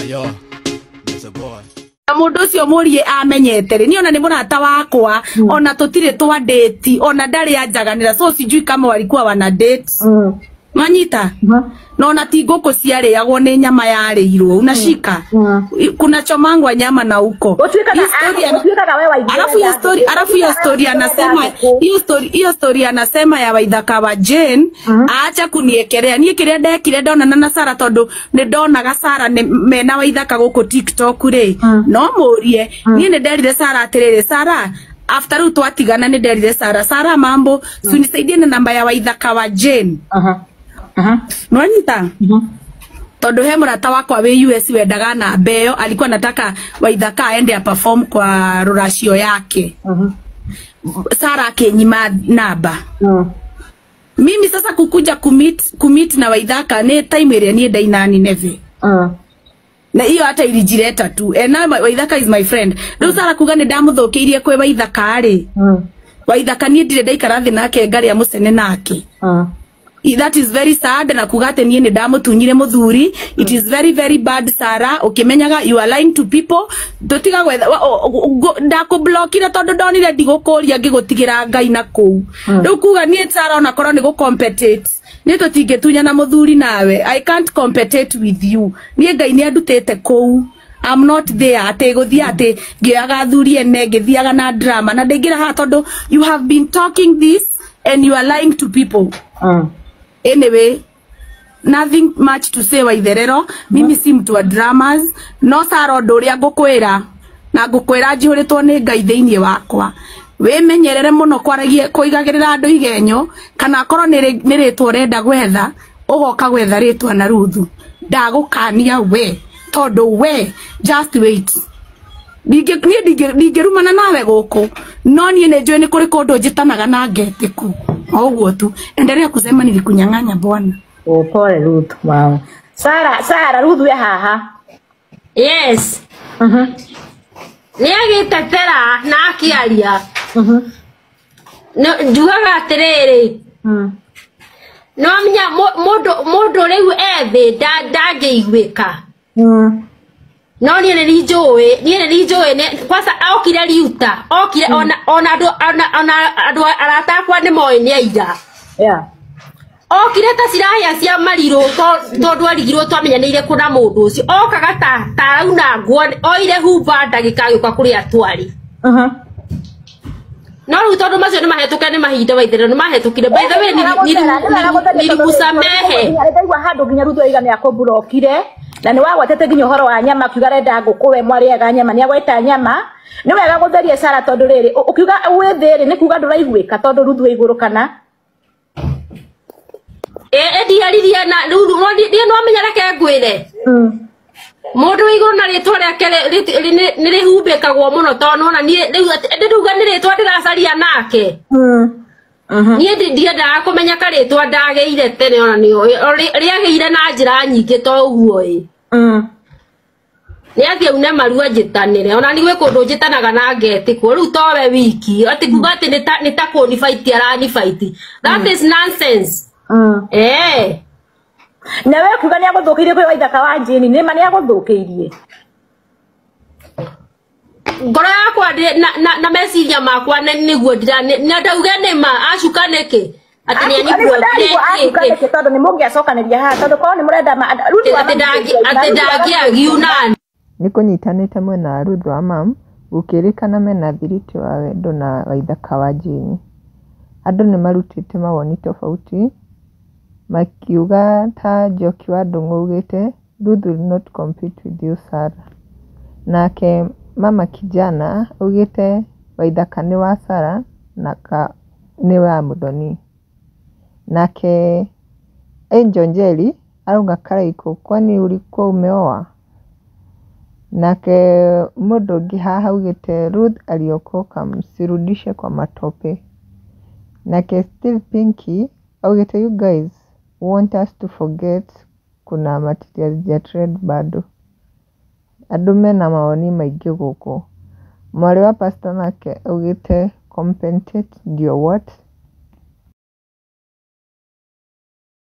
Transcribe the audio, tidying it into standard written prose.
yo, that's a boy. Mundu ucio murie amenyete ri ni ona ni murata wakwa ona tutire twa date ona ndari anjaganira so sijui kama walikuwa wana date manyita no na ti ngũkũ ciarĩagwo nĩ nyama yarĩirwo unashika kuna chomangwa nyama na huko alafu hiyo story anasema hiyo story anasema ya Waithaka wa Jane aacha kuniekelea nie kile ndekire ndona na Sara tondu ni ndonaga Sara mena Waithaka gũkũ TikTok ri no murie nie ni nderire Sara atiriri Sara after u twatigana ni nderire Sara mambo sunisaidie na namba ya Waithaka wa Jane Nwanyita tondu he murata wakwa we US wendaga na mbeo alikuwa anataka Waithaka aende perform kwa ruracio yake Sara akenyima namba mimi sasa kukuja kumit na Waithaka ni time ile ni dainani neve na hiyo hata ilijireta tu na Waithaka is my friend ndo Sara kuga ni ndamuthokiirie kwe Waithaka ri Waithaka ni ndire ndaikara thi nake ngari ya musene nake that is very sad na kugate nie ni ndamutunyire muthuri it is very very bad Sara ukimenyaga you are lying to people dotiga gwetha ndakublockira tondu ndonire ndigukuria ngigutigira ngai na kuu riu kuga nie Sara ona korwo ni gucompete ni tutingetunya na muthuri nawe I can't compete with you nie ngai ni andutete kuu I'm not there ate guthia ate ngiaga thuri ene ngithiaga na drama na ndingira ha tondu you have been talking this and you are lying to people anyway nothing much to say Waitherero mimi si mtu wa dramas no Sara nduria ngukwira na ngukwira njihuritwo ni ngai thiini wakwa we menyerere muno kwaragia kuigagirira andu igenyo kana korwo ni ritwa renda gwetha ugoka gwetha ritwa na ruthu ndagukania we tondu we just wait ndigirumana nawe guku no nie ne njui ni kuri kundu njitanaga na ngetiku oguo tu endelea kusema nilikunyang'anya bwana pole Ruth wow Sara Ruth we haha yes ni agitetera na akiaria no njugaga atiriri no menya mundu riu ethi ndangĩiguĩka no nie ni njũĩ kwanza okire riuta okire ona andu aratakwa ni moe ni aira okire ta cirahia cia mariru tondu arigirwo twamenyanĩire kuna mundu ucio okaga ta rauna nguo oire humba ndagĩka gĩũka kũrĩa atwari no riu tondu macio ni mahetũke ni mahinda Waitherero ni mahetũkire by the way nilikusamehe ndaigua handu nginya Ruth oiga ni akũbulokire na ni wagwatete nginya uhoro wa nyama kiuga renda ngũkũwe mwariaga nyama ni agweta nyama ni wega gutheria Sara tondu riri ukiuga withiri ni kuga nduraiguika tondu Ruth iguru kana ndiaririe na ni no amenya reke ngwire mundu iguru na ritwa riake ni rihumbikagwo muno tondu ona ni ndiruga ni ritwa ndiracaria nake nie ndiendaga kumenya karitwa ndageire tene ona nio riageire na njira nyingi to uguo ni athiaune marua njitanire ona ni gwe kundu njitanaga na ngeti ku riu towe wiki ati kuga ati ni ta kuni fight arani fight that is nonsense na we kuga ni aguthukirie kwi Waithaka wa Jane ni ma ni aguthukirie ngoro yakwa na meciria makwa niguo na ndauge ni ma acuka niki ati ni anyiguo niki tondu ni mungiacokaniria ha tondu korwo ni murenda ati ndagiagiuna ni kunyitanite mwena wa Ruth wa mam gukirikana mena thiriti wa wendo na Waithaka wa Jane andu ni marutite mawoni tofauti makiuga ta Njoki wa Ndung'u ugite Ruth will not compete with you Sara nake mama kijana ugite Waithaka ni wa Sara na ni wa Muthoni nake Angel Njeri arauga Karaiko kwani ulikuwa umeoa nake mundu ungi haha ugite Ruth aliokoka msirudishe kwa matope nake Steve Pinky ugite you guys want us to forget kuna material ya trade bado adume na maoni maingĩ guku mwari wa pastor nake ugite compensate ndio what